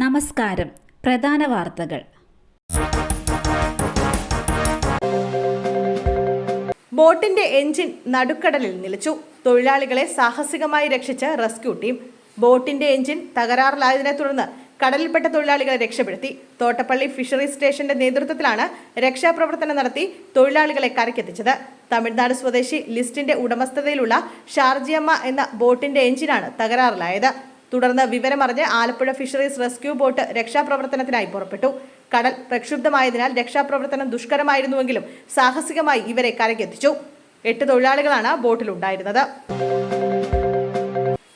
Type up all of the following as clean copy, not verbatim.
നമസ്കാരം. പ്രധാന വാർത്തകൾ. ബോട്ടിന്റെ എഞ്ചിൻ നടുക്കടലിൽ നിലച്ചു. തൊഴിലാളികളെ സാഹസികമായി രക്ഷിച്ച് റെസ്ക്യൂ ടീം. ബോട്ടിന്റെ എഞ്ചിൻ തകരാറിലായതിനെ തുടർന്ന് കടലിൽപ്പെട്ട തൊഴിലാളികളെ രക്ഷപ്പെടുത്തി. തോട്ടപ്പള്ളി ഫിഷറീസ് സ്റ്റേഷന്റെ നേതൃത്വത്തിലാണ് രക്ഷാപ്രവർത്തനം നടത്തി തൊഴിലാളികളെ കരയ്ക്കെത്തിച്ചത്. തമിഴ്നാട് സ്വദേശി ലിസ്റ്റിന്റെ ഉടമസ്ഥതയിലുള്ള ഷാർജിയമ്മ എന്ന ബോട്ടിന്റെ എഞ്ചിനാണ് തകരാറിലായത്. തുടർന്ന് വിവരമറിഞ്ഞ് ആലപ്പുഴ ഫിഷറീസ് റെസ്ക്യൂ ബോട്ട് രക്ഷാപ്രവർത്തനത്തിനായി പുറപ്പെട്ടു. കടൽ പ്രക്ഷുബ്ധമായതിനാൽ രക്ഷാപ്രവർത്തനം ദുഷ്കരമായിരുന്നുവെങ്കിലും സാഹസികമായി ഇവരെ കരയ്ക്കെത്തിച്ചു. 8 തൊഴിലാളികളാണ് ബോട്ടിലുണ്ടായിരുന്നത്.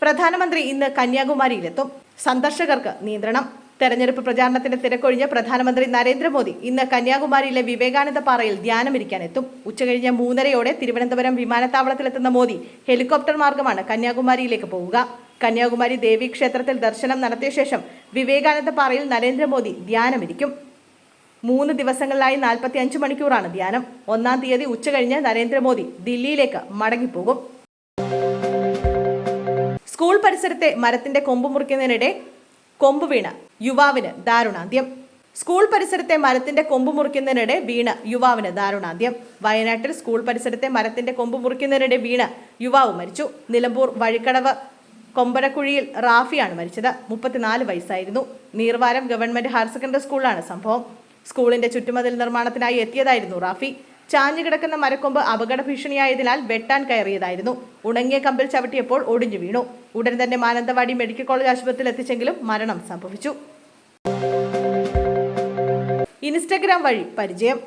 പ്രധാനമന്ത്രി ഇന്ന് കന്യാകുമാരിയിലെത്തും. സന്ദർശകർക്ക് നിയന്ത്രണം. തെരഞ്ഞെടുപ്പ് പ്രചാരണത്തിന്റെ തിരക്കൊഴിഞ്ഞ് പ്രധാനമന്ത്രി നരേന്ദ്രമോദി ഇന്ന് കന്യാകുമാരിയിലെ വിവേകാനന്ദ പാറയിൽ ധ്യാനമിരിക്കാനെത്തും. ഉച്ചകഴിഞ്ഞ് 3:30 തിരുവനന്തപുരം വിമാനത്താവളത്തിലെത്തുന്ന മോദി ഹെലികോപ്റ്റർ മാർഗമാണ് കന്യാകുമാരിയിലേക്ക് പോവുക. കന്യാകുമാരി ദേവി ക്ഷേത്രത്തിൽ ദർശനം നടത്തിയ ശേഷം വിവേകാനന്ദ പാറയിൽ നരേന്ദ്രമോദി ധ്യാനമിരിക്കും. 3 ദിവസങ്ങളിലായി 45 മണിക്കൂറാണ് ധ്യാനം. 1-ാം തീയതി ഉച്ചകഴിഞ്ഞ് നരേന്ദ്രമോദി ദില്ലിയിലേക്ക് മടങ്ങിപ്പോകും. സ്കൂൾ പരിസരത്തെ മരത്തിന്റെ കൊമ്പ് മുറിക്കുന്നതിനിടെ കൊമ്പ് വീണ് യുവാവിന് ദാരുണാന്ത്യം. സ്കൂൾ പരിസരത്തെ മരത്തിന്റെ കൊമ്പ് മുറിക്കുന്നതിനിടെ വീണ് യുവാവിന് ദാരുണാന്ത്യം. വയനാട്ടിൽ സ്കൂൾ പരിസരത്തെ മരത്തിന്റെ കൊമ്പ് മുറിക്കുന്നതിനിടെ വീണ് യുവാവ് മരിച്ചു. നിലമ്പൂർ വഴിക്കടവ് കൊമ്പരക്കുഴിയിൽ റാഫിയാണ് മരിച്ചത്. 34 വയസ്സായിരുന്നു. നീർവാരം ഗവൺമെന്റ് ഹയർ സെക്കൻഡറി സ്കൂളിലാണ് സംഭവം. സ്കൂളിന്റെ ചുറ്റുമതിൽ നിർമ്മാണത്തിനായി എത്തിയതായിരുന്നു റാഫി. ചാഞ്ഞുകിടക്കുന്ന മരക്കൊമ്പ് അപകട ഭീഷണിയായതിനാൽ വെട്ടാൻ കയറിയതായിരുന്നു. ഉണങ്ങിയ കമ്പിൽ ചവിട്ടിയപ്പോൾ ഒടിഞ്ഞു വീണു. ഉടൻ തന്നെ മാനന്തവാടി മെഡിക്കൽ കോളേജ് ആശുപത്രിയിൽ എത്തിച്ചെങ്കിലും മരണം സംഭവിച്ചു. ഇൻസ്റ്റഗ്രാം വഴി പരിചയം.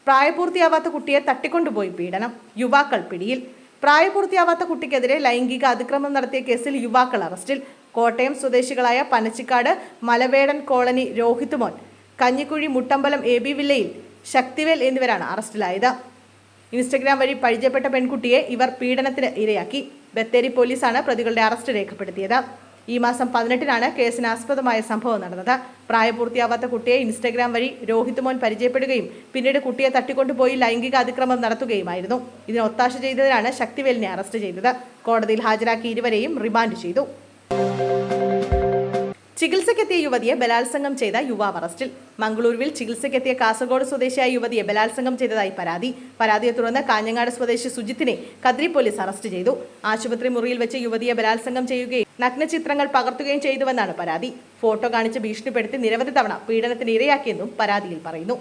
പ്രായപൂർത്തിയാവാത്ത കുട്ടിയെ തട്ടിക്കൊണ്ടുപോയി പീഡനം. യുവാക്കൾ പിടിയിൽ. പ്രായപൂർത്തിയാവാത്ത കുട്ടിക്കെതിരെ ലൈംഗിക അതിക്രമം നടത്തിയ കേസിൽ യുവാക്കൾ അറസ്റ്റിൽ. കോട്ടയം സ്വദേശികളായ പനച്ചിക്കാട് മലവേടൻ കോളനി രോഹിത് മോൻ, കഞ്ഞിക്കുഴി മുട്ടമ്പലം AB വില്ലയിൽ ശക്തിവേൽ എന്നിവരാണ് അറസ്റ്റിലായത്. ഇൻസ്റ്റഗ്രാം വഴി പരിചയപ്പെട്ട പെൺകുട്ടിയെ ഇവർ പീഡനത്തിന് ഇരയാക്കി. ബത്തേരി പോലീസാണ് പ്രതികളുടെ അറസ്റ്റ് രേഖപ്പെടുത്തിയത്. ഈ മാസം 18-നാണ് കേസിനാസ്പദമായ സംഭവം നടന്നത്. പ്രായപൂർത്തിയാവാത്ത കുട്ടിയെ ഇൻസ്റ്റഗ്രാം വഴി രോഹിത് മോൻ പരിചയപ്പെടുകയും പിന്നീട് കുട്ടിയെ തട്ടിക്കൊണ്ടുപോയി ലൈംഗിക അതിക്രമം നടത്തുകയുമായിരുന്നു. ഇതിന് ഒത്താശ ചെയ്തതിനാണ് ശക്തിവേലിനെ അറസ്റ്റ് ചെയ്തത്. കോടതിയിൽ ഹാജരാക്കി ഇരുവരെയും റിമാൻഡ് ചെയ്തു. ചികിത്സയ്ക്കെത്തിയ യുവതിയെ ബലാത്സംഗം ചെയ്ത യുവാവ് അറസ്റ്റിൽ. മംഗളൂരുവിൽ ചികിത്സയ്ക്കെത്തിയ കാസർഗോഡ് സ്വദേശിയായ യുവതിയെ ബലാത്സംഗം ചെയ്തതായി പരാതിയെ തുടർന്ന് കാഞ്ഞങ്ങാട് സ്വദേശി സുജിത്തിനെ കദ്രി പോലീസ് അറസ്റ്റ് ചെയ്തു. ആശുപത്രി മുറിയിൽ വെച്ച് യുവതിയെ ബലാത്സംഗം ചെയ്യുകയും നഗ്നചിത്രങ്ങൾ പകർത്തുകയും ചെയ്തുവെന്നാണ് പരാതി. ഫോട്ടോ കാണിച്ച് ഭീഷണിപ്പെടുത്തി നിരവധി തവണ പീഡനത്തിന് ഇരയാക്കിയെന്നും പരാതിയിൽ പറയുന്നു.